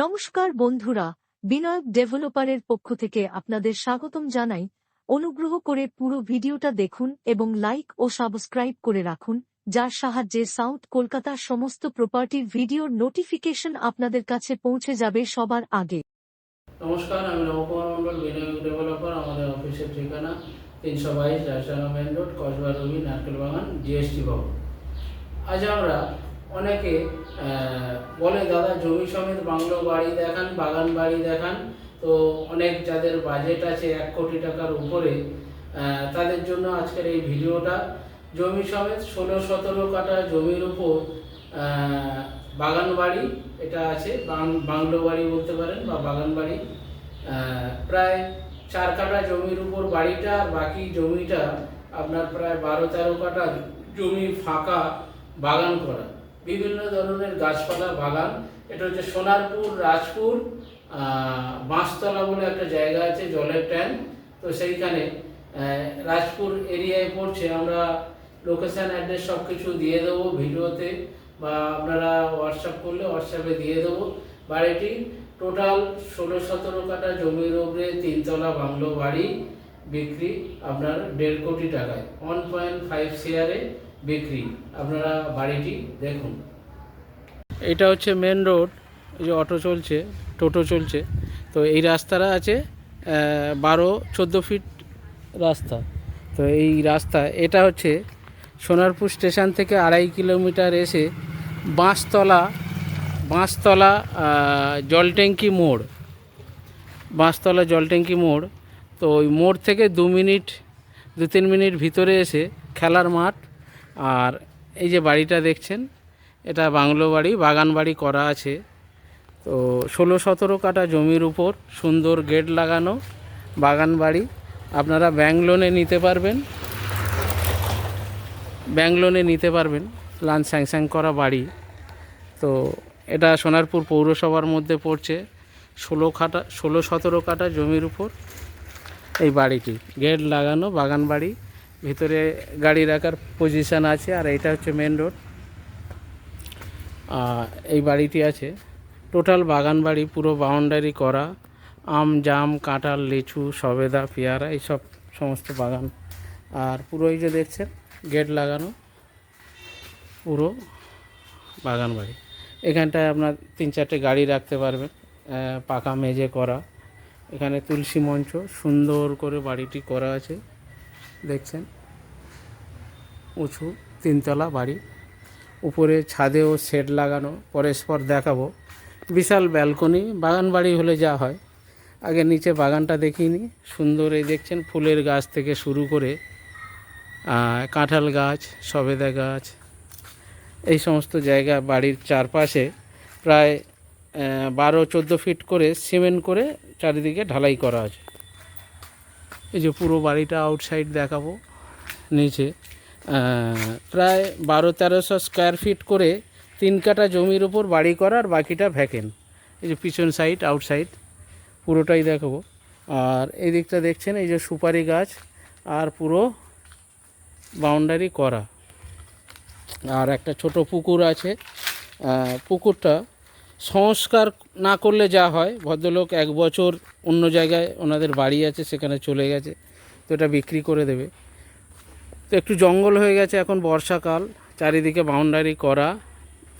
নমস্কার বন্ধুরা, বিনায়ক ডেভেলপারের পক্ষ থেকে আপনাদের স্বাগতম জানাই। অনুগ্রহ করে পুরো ভিডিওটা দেখুন এবং লাইক ও সাবস্ক্রাইব করে রাখুন, যার সাহায্যে সাউথ কলকাতার সমস্ত প্রপার্টির ভিডিওর নোটিফিকেশন আপনাদের কাছে পৌঁছে যাবে সবার আগে। নমস্কার, আমি নবকুমার মন্ডল, বিনায়ক ডেভেলপার। আমাদের অফিসের ঠিকানা 322 রাজশাহী মেন রোড, কসবা রবি, নারকেল বাগান, জিএসটি ভবন। আজ আমরা অনেকে বলে দাদা জমি সমেত বাংলো বাড়ি দেখান, বাগান বাড়ি দেখান। তো অনেক যাদের বাজেট আছে 1 কোটি টাকার উপরে, তাদের জন্য আজকের এই ভিডিওটা। জমি সমেত 16-17 কাঠা জমির উপর বাগান বাড়ি এটা আছে, বাংলো বাড়ি বলতে পারেন বা বাগান বাড়ি। প্রায় 4 কাঠা জমির উপর বাড়িটা, আর বাকি জমিটা আপনার প্রায় 12-13 কাঠা জমি ফাঁকা বাগান করা, বিভিন্ন ধরনের গাছপালা বাগান। এটা হচ্ছে সোনারপুর রাজপুর বাঁশতলা বলে একটা জায়গা আছে, জলের ট্যাঙ্ক। তো সেইখানে রাজপুর এরিয়ায় পড়ছে। আমরা লোকেশান অ্যাড্রেস সব কিছু দিয়ে দেবো ভিডিওতে, বা আপনারা হোয়াটসঅ্যাপ করলে হোয়াটসঅ্যাপে দিয়ে দেবো। বাড়িটি টোটাল 16-17 কাঠা জমির উপরে 3 তলা বাংলো বাড়ি, বিক্রি আপনার 1.5 কোটি টাকায়, 1.5 শেয়ারে বিক্রি। আপনারা বাড়িটি দেখুন। এটা হচ্ছে মেন রোড, এই যে অটো চলছে, টোটো চলছে। তো এই রাস্তাটা আছে 12-14 ফিট রাস্তা। তো এই রাস্তা এটা হচ্ছে সোনারপুর স্টেশন থেকে 2.5 কিলোমিটার এসে বাঁশতলা জলট্যাঙ্কি মোড়, বাঁশতলা জলট্যাঙ্কি মোড়। তো ওই মোড় থেকে 2-3 মিনিট ভিতরে এসে খেলার মাঠ। আর এই যে বাড়িটা দেখছেন, এটা বাংলো বাড়ি, বাগান বাড়ি করা আছে। তো 16-17 কাঠা জমির উপর সুন্দর গেট লাগানো বাগান বাড়ি। আপনারা ব্যাংক লোনে নিতে পারবেন, প্ল্যান স্যাংশন করা বাড়ি। তো এটা সোনারপুর পৌরসভার মধ্যে পড়ছে। 16-17 কাঠা জমির উপর এই বাড়িটি, গেট লাগানো বাগান বাড়ি, ভিতরে গাড়ি রাখার পজিশান আছে। আর এটা হচ্ছে মেন রোড। এই বাড়িটি আছে টোটাল বাগান বাড়ি, পুরো বাউন্ডারি করা, আম জাম কাঁঠাল লিচু সবেদা পেয়ারা এইসব সমস্ত বাগান। আর পুরো এই যে দেখছেন গেট লাগানো পুরো বাগান বাড়ি। এখানটায় আপনার 3-4টে গাড়ি রাখতে পারবেন, পাকা মেঝে করা। এখানে তুলসী মঞ্চ, সুন্দর করে বাড়িটি করা আছে দেখছেন। উঁচু 3 তলা বাড়ি, উপরে ছাদেও শেড লাগানো, পরস্পর দেখাবো। বিশাল ব্যালকনি, বাগান বাড়ি হলে যা হয়। আগে নিচে বাগানটা দেখিয়ে নিই। সুন্দর এই দেখছেন ফুলের গাছ থেকে শুরু করে কাঁঠাল গাছ, সবেদা গাছ, এই সমস্ত জায়গা বাড়ির চারপাশে প্রায় 12-14 ফিট করে সিমেন্ট করে চারিদিকে ঢালাই করা আছে। এই যে পুরো বাড়িটা আউটসাইড দেখাবো। নিচে প্রায় 1200-1300 স্কোয়ার ফিট করে 3 কাঠা জমির উপর বাড়ি করা, আর বাকিটা ভ্যাকেন্ট। এই যে পিছন সাইড আউটসাইড পুরোটাই দেখাবো। আর এই দিকটা দেখছেন এই যে সুপারি গাছ, আর পুরো বাউন্ডারি করা। আর একটা ছোট পুকুর আছে। পুকুরটা সংস্কার না করলে যা হয়, ভদ্রলোক 1 বছর অন্য জায়গায় ওনাদের বাড়ি আছে সেখানে চলে গেছে, তো এটা বিক্রি করে দেবে। তো একটু জঙ্গল হয়ে গেছে এখন বর্ষাকাল, চারিদিকে বাউন্ডারি করা।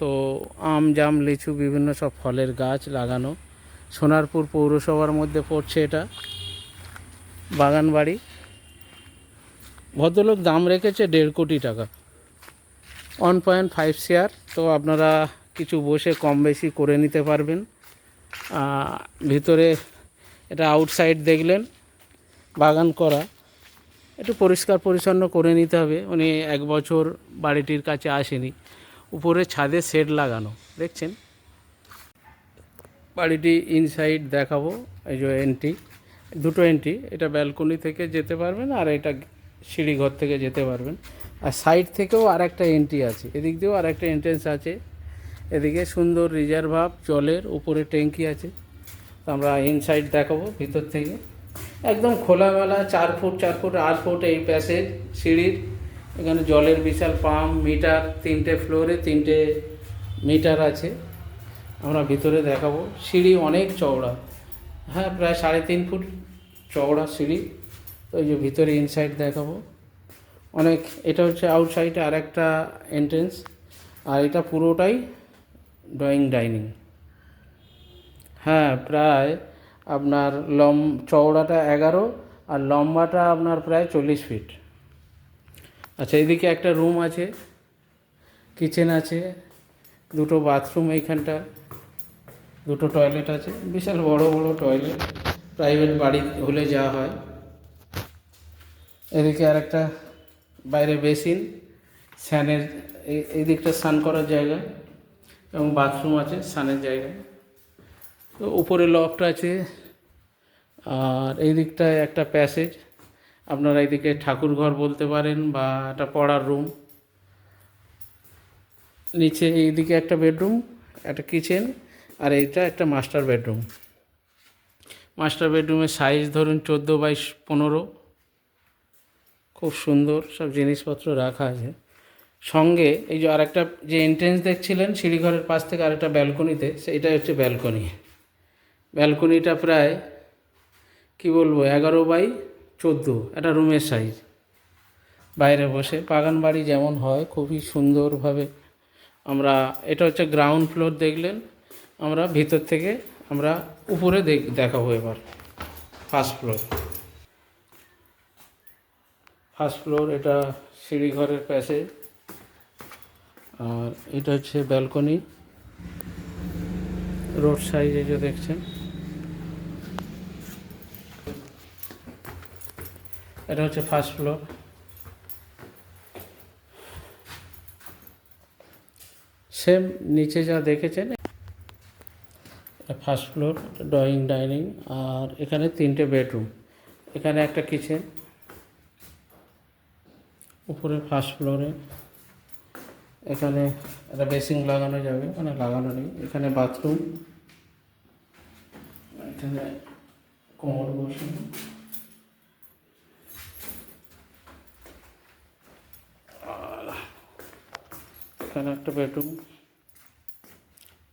তো আম জাম লিচু বিভিন্ন সব ফলের গাছ লাগানো। সোনারপুর পৌরসভার মধ্যে পড়ছে এটা বাগান বাড়ি। ভদ্রলোক দাম রেখেছে 1.5 কোটি টাকা, 1.5 শেয়ার। তো আপনারা কিছু বসে কম বেশি করে নিতে পারবেন। ভিতরে এটা আউটসাইড দেখলেন বাগান করা, একটু পরিষ্কার পরিচ্ছন্ন করে নিতে হবে। উনি 1 বছর বাড়িটির কাছে আসেনি। উপরে ছাদে শেড লাগানো দেখছেন। বাড়িটি ইনসাইড দেখাবো। এই যে এন্ট্রি, 2টো এন্ট্রি, এটা ব্যালকনি থেকে যেতে পারবেন, আর এটা সিঁড়িঘর থেকে যেতে পারবেন। আর সাইড থেকেও আর একটা এন্ট্রি আছে, এদিক দিয়েও আর একটা এন্ট্রেন্স আছে। এদিকে সুন্দর রিজার্ভার জলের, উপরে ট্যাঙ্কি আছে। তো আমরা ইনসাইড দেখাবো ভিতর থেকে, একদম খোলামেলা। 4 ফুট 8 ফুট এই প্যাসেজ সিঁড়ির। এখানে জলের বিশাল পাম্প, মিটার, 3টে ফ্লোরে 3টে মিটার আছে। আমরা ভিতরে দেখাবো। সিঁড়ি অনেক চওড়া, হ্যাঁ প্রায় 3.5 ফুট চওড়া সিঁড়ি। তো এই যে ভিতরে ইনসাইড দেখাবো অনেক। এটা হচ্ছে আউটসাইডে আর একটা এন্ট্রেন্স, আর এটা পুরোটাই ড্রয়িং ডাইনিং। হ্যাঁ প্রায় আপনার চওড়াটা 11 আর লম্বাটা আপনার প্রায় 40 ফিট। আচ্ছা, এদিকে একটা রুম আছে, কিচেন আছে, দুটো বাথরুম, এইখানটা দুটো টয়লেট আছে, বিশাল বড় বড় টয়লেট, প্রাইভেট বাড়ি হলে যা হয়। এদিকে আর একটা বাইরে বেসিন, স্নানের এই দিকটা স্নান করার জায়গা এবং বাথরুম আছে স্নানের জায়গা। তো উপরে লফট আছে, আর এই দিকটায় একটা প্যাসেজ, আপনারা এইদিকে ঠাকুর ঘর বলতে পারেন বা একটা পড়ার রুম। নিচে এইদিকে একটা বেডরুম, একটা কিচেন, আর এইটা একটা মাস্টার বেডরুম। মাস্টার বেডরুমের সাইজ ধরুন 14x15, খুব সুন্দর সব জিনিসপত্র রাখা আছে। সঙ্গে এই যে আরেকটা যে এন্ট্রেন্স দেখছিলেন সিঁড়িঘরের পাশ থেকে আরেকটা ব্যালকনিতে, সেইটা হচ্ছে ব্যালকনি। ব্যালকনিটা প্রায় কি বলবো 11x14, একটা রুমের সাইজ। বাইরে বসে বাগান বাড়ি যেমন হয় খুবই সুন্দরভাবে আমরা, এটা হচ্ছে গ্রাউন্ড ফ্লোর দেখলেন, আমরা ভিতর থেকে আমরা উপরে দেখাবো এবার ফার্স্ট ফ্লোর। এটা সিঁড়িঘরের প্যাসেজ, আর এটা হচ্ছে ব্যালকনি, রোড সাইডে যে দেখছেন। এটা হচ্ছে ফার্স্ট ফ্লোর। সেম নিচে যা দেখেছেন, ফার্স্ট ফ্লোর, ড্রয়িং ডাইনিং, আর এখানে 3টে বেডরুম, এখানে একটা কিচেন। উপরে ফার্স্ট ফ্লোরে এখানে একটা বেসিন লাগানো যাবে, মানে লাগানো নেই, এখানে বাথরুম, এখানে কোমর বসানো, আর এখানে একটা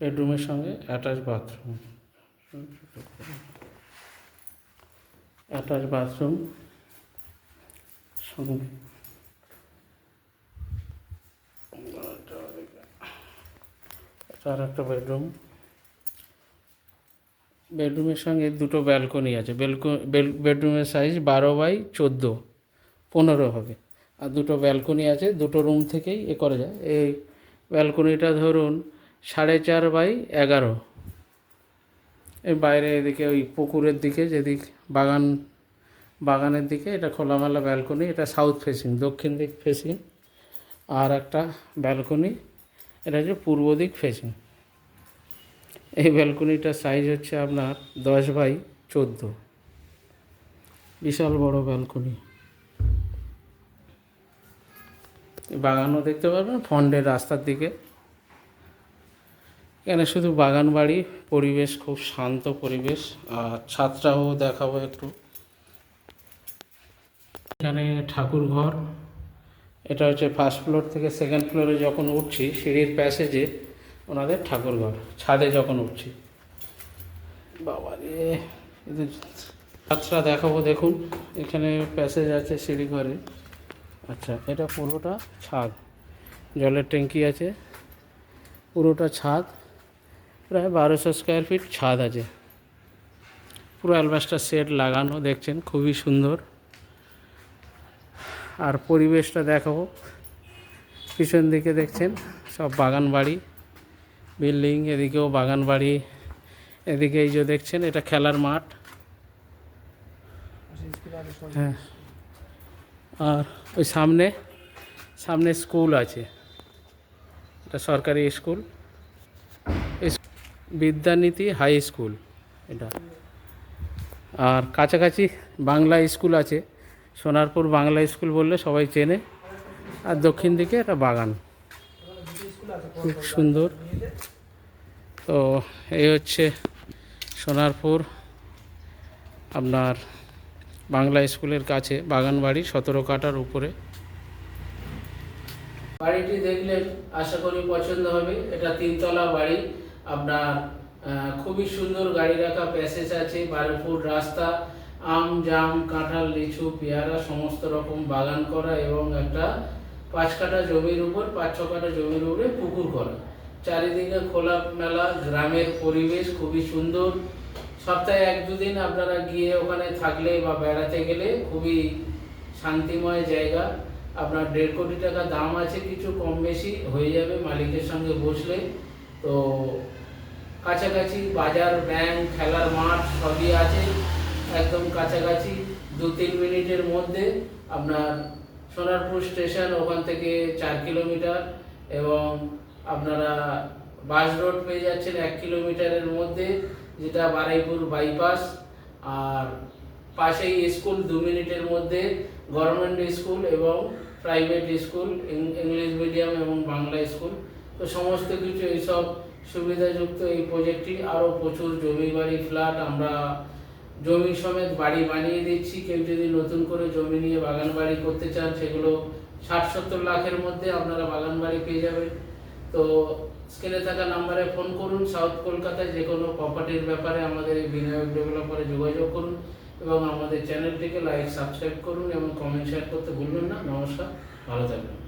বেডরুমের সঙ্গে অ্যাটাচ বাথরুম সঙ্গে। আর একটা বেডরুমের সঙ্গে দুটো ব্যালকনি আছে। বেডরুমের সাইজ 12x14, 15 হবে, আর দুটো ব্যালকনি আছে, দুটো রুম থেকেই করা যায়। এই ব্যালকনিটা ধরুন 4.5x11। এই বাইরে এদিকে ওই পুকুরের দিকে যেদিক বাগানের দিকে এটা খোলামেলা ব্যালকনি, এটা সাউথ ফেসিং, দক্ষিণ দিক ফেসিং। আর একটা ব্যালকনি, এটা হচ্ছে পূর্ব দিক ফেসিং। এই ব্যালকনিটার সাইজ হচ্ছে আপনার 10x14, বিশাল বড় ব্যালকনি। বাগানও দেখতে পারবেন ফ্রন্টের রাস্তার দিকে। এখানে শুধু বাগান বাড়ি, পরিবেশ খুব শান্ত পরিবেশ। আর ছাদটাও দেখাবো একটু। এখানে ঠাকুর ঘর, এটা হচ্ছে ফার্স্ট ফ্লোর থেকে সেকেন্ড ফ্লোরে যখন উঠছি সিঁড়ির প্যাসেজে ওনাদের ঠাকুর ঘর, ছাদে যখন উঠছি। বাবা রে, ছাদটা দেখাবো, দেখুন এখানে প্যাসেজ আছে সিঁড়ি ঘরে। আচ্ছা, এটা পুরোটা ছাদ, জলের ট্যাঙ্কি আছে, পুরোটা ছাদ, প্রায় 1200 স্কোয়ার ফিট ছাদ আছে। পুরো অ্যালবাস্টার শেড লাগানো, দেখছেন খুবই সুন্দর। আর পরিবেশটা দেখাবো, পিছন দিকে দেখছেন সব বাগান বাড়ি, বিল্ডিং, এদিকেও বাগান বাড়ি, এদিকে এই যে দেখছেন এটা খেলার মাঠ। হ্যাঁ, আর ওই সামনে স্কুল আছে, এটা সরকারি স্কুল, বিদ্যানীতি হাই স্কুল এটা। আর কাছাকাছি বাংলা স্কুল আছে, সোনারপুর বাংলা স্কুল বললে সবাই চেনে। আর দক্ষিণ দিকে একটা বাগান, খুব সুন্দর। তো এই হচ্ছে সোনারপুর আপনার বাংলা স্কুলের কাছে বাগান বাড়ি, 17 কাঠার উপরে। বাড়িটি দেখলেন, আশা করি পছন্দ হবে। এটা 3তলা বাড়ি, আপনার খুবই সুন্দর গাড়ি রাখা প্যাসেজ আছে, 12 ফুট রাস্তা, আম জাম কাঁঠাল লিচু পেয়ারা সমস্ত রকম বাগান করা এবং একটা 5 কাঠা জমির উপর 5-6 কাঠা জমির উপরে পুকুর করা, চারিদিকে খোলা মেলা গ্রামের পরিবেশ খুবই সুন্দর। সপ্তাহে 1-2 দিন আপনারা গিয়ে ওখানে থাকলে বা বেড়াতে গেলে খুবই শান্তিময় জায়গা। আপনার 1.5 কোটি টাকা দাম আছে, কিছু কম বেশি হয়ে যাবে মালিকের সঙ্গে বসলে। তো কাছাকাছি বাজার, ব্যাংক, খেলার মাঠ সবই আছে একদম কাছাকাছি, 2-3 মিনিটের মধ্যে। আপনার সোনারপুর স্টেশন ওখান থেকে 4 কিলোমিটার এবং আপনারা বাস রোড পেয়ে যাচ্ছেন 1 কিলোমিটারের মধ্যে, যেটা বারুইপুর বাইপাস। আর পাশেই স্কুল 2 মিনিটের মধ্যে, গভর্নমেন্ট স্কুল এবং প্রাইভেট স্কুল, ইংলিশ মিডিয়াম এবং বাংলা স্কুল। তো সমস্ত কিছু এইসব সুবিধাযুক্ত এই প্রজেক্টটি। আরও প্রচুর জমি বাড়ি ফ্ল্যাট আমরা জমি সমেত বাড়ি বানিয়ে দিচ্ছি। কেউ যদি নতুন করে জমি নিয়ে বাগান বাড়ি করতে চান, সেগুলো 60-70 লাখের মধ্যে আপনারা বাগান বাড়ি পেয়ে যাবেন। তো স্ক্রিনে থাকা নাম্বারে ফোন করুন। সাউথ কলকাতায় যে কোনো প্রপার্টির ব্যাপারে আমাদের এই বিনায়ক ডেভেলপারে যোগাযোগ করুন এবং আমাদের চ্যানেলটিকে লাইক সাবস্ক্রাইব করুন এবং কমেন্ট শেয়ার করতে ভুলবেন না। নমস্কার, ভালো থাকবেন।